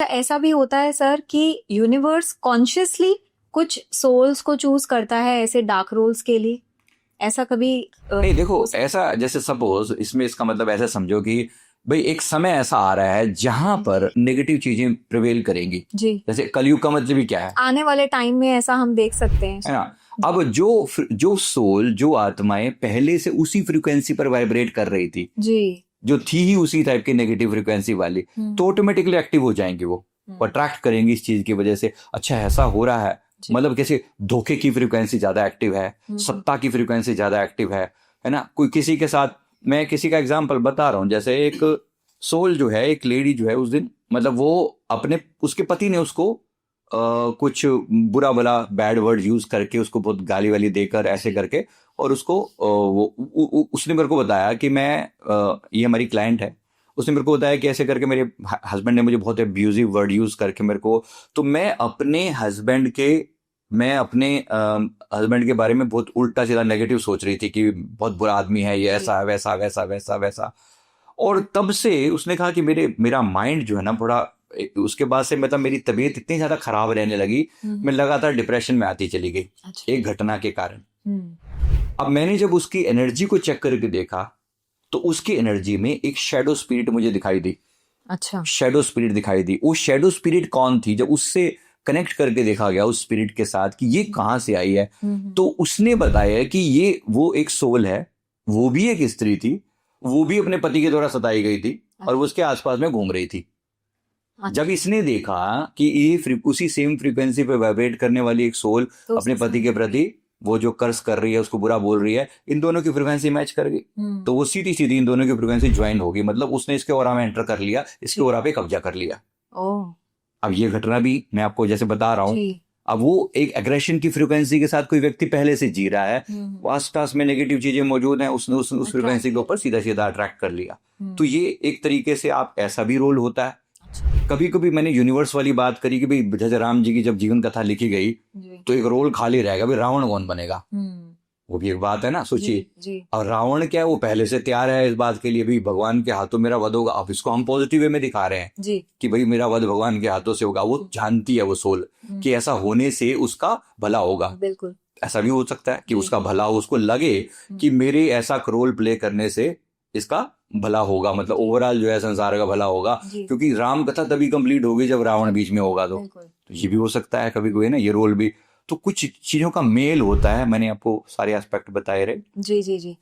ऐसा भी होता है सर कि यूनिवर्स कॉन्शियसली कुछ सोल्स को चूज करता है ऐसे डार्क रोल्स के लिए? ऐसा कभी नहीं देखो, हो सकता? ऐसा जैसे सपोज इसमें इसका मतलब ऐसा समझो कि भाई एक समय ऐसा आ रहा है जहां पर नेगेटिव चीजें प्रिवेल करेंगी। जी, जैसे कलयुग का मतलब ही क्या आने वाले टाइम में ऐसा हम देख सकते हैं। है ना? अब जो सोल, जो आत्माएं पहले से उसी फ्रीक्वेंसी पर वाइब्रेट कर रही थी, जी। जो थी ही उसी टाइप की नेगेटिव फ्रीक्वेंसी वाली, तो ऑटोमेटिकली एक्टिव हो जाएंगी, वो अट्रैक्ट करेंगी इस चीज की वजह से। अच्छा ऐसा हो रहा है, जी। मतलब कैसे धोखे की फ्रीक्वेंसी ज्यादा एक्टिव है, सत्ता की फ्रीक्वेंसी ज्यादा एक्टिव है ना? कोई किसी के साथ, मैं किसी का एग्जांपल बता रहा हूँ, जैसे एक सोल जो है, एक लेडी जो है, उस दिन मतलब वो अपने, उसके पति ने उसको कुछ बुरा भला बैड वर्ड यूज करके, उसको बहुत गाली वाली देकर ऐसे करके, और उसको उसने मेरे को बताया कि मैं ये हमारी क्लाइंट है, उसने मेरे को बताया कि ऐसे करके मेरे हस्बैंड ने मुझे बहुत एब्यूजिव वर्ड यूज करके मेरे को, तो मैं अपने हस्बैंड के बारे में बहुत उल्टा सीधा नेगेटिव सोच रही थी कि बहुत बुरा आदमी है ये, ऐसा वैसा वैसा वैसा वैसा। और तब से उसने कहा कि मेरा माइंड जो है ना थोड़ा, उसके बाद से मतलब मेरी तबीयत इतनी ज्यादा खराब रहने लगी, मैं लगातार डिप्रेशन में आती चली गई, अच्छा। एक घटना के कारण। अब मैंने जब उसकी एनर्जी को चेक करके देखा, तो उसकी एनर्जी में एक शेडो स्पिरिट मुझे दिखाई दी। अच्छा। शेडो स्पिरिट दिखाई दी। वो शेडो स्पिरिट कौन थी? जब उससे कनेक्ट करके देखा गया उस स्पिरिट के साथ कि ये कहाँ से आई है, तो उसने बताया कि ये वो एक सोल है, वो भी एक स्त्री थी, वो भी अपने पति के द्वारा सताई गई थी, और वो उसके आसपास में घूम रही थी। जब इसने देखा कि ये उसी सेम फ्रीक्वेंसी पे वाइब्रेट करने वाली एक सोल तो अपने पति के प्रति वो जो कर्स कर रही है, उसको बुरा बोल रही है, इन दोनों की फ्रीक्वेंसी मैच कर गई, तो वो सीधी सीधी इन दोनों की फ्रीक्वेंसी ज्वाइन होगी, मतलब उसने इसके ऑरा में एंटर कर लिया, इसके ऑरा पे कब्जा कर लिया। ओह। अब ये घटना भी मैं आपको जैसे बता रहा हूँ, जी। अब वो एक एग्रेशन की फ्रीक्वेंसी के साथ कोई व्यक्ति पहले से जी रहा है, आसपास में नेगेटिव चीजें मौजूद हैं, उसने उस फ्रीक्वेंसी के ऊपर सीधा सीधा अट्रैक्ट कर लिया। तो ये एक तरीके से आप ऐसा भी रोल होता है। कभी कभी मैंने यूनिवर्स वाली बात करी कि भाई जैसे राम जी की जब जीवन कथा लिखी गई, तो एक रोल खाली रहेगा, भाई रावण कौन बनेगा? वो भी एक बात है ना, सोचिए। और रावण क्या है, वो पहले से तैयार है इस बात के लिए, भी भगवान के हाथों मेरा वध होगा। अब इसको हम पॉजिटिव वे में दिखा रहे हैं जी। कि भाई मेरा वध भगवान के हाथों से होगा। वो जानती है वो सोल कि ऐसा होने से उसका भला होगा। बिल्कुल। ऐसा भी हो सकता है कि उसका भला हो, उसको लगे कि मेरे ऐसा रोल प्ले करने से इसका भला होगा, मतलब ओवरऑल जो है संसार का भला होगा, क्योंकि राम कथा तभी कंप्लीट होगी जब रावण बीच में होगा। तो ये भी हो सकता है कभी कोई ना, ये रोल भी। तो कुछ चीजों का मेल होता है, मैंने आपको सारे एस्पेक्ट बताए रहे। जी जी जी।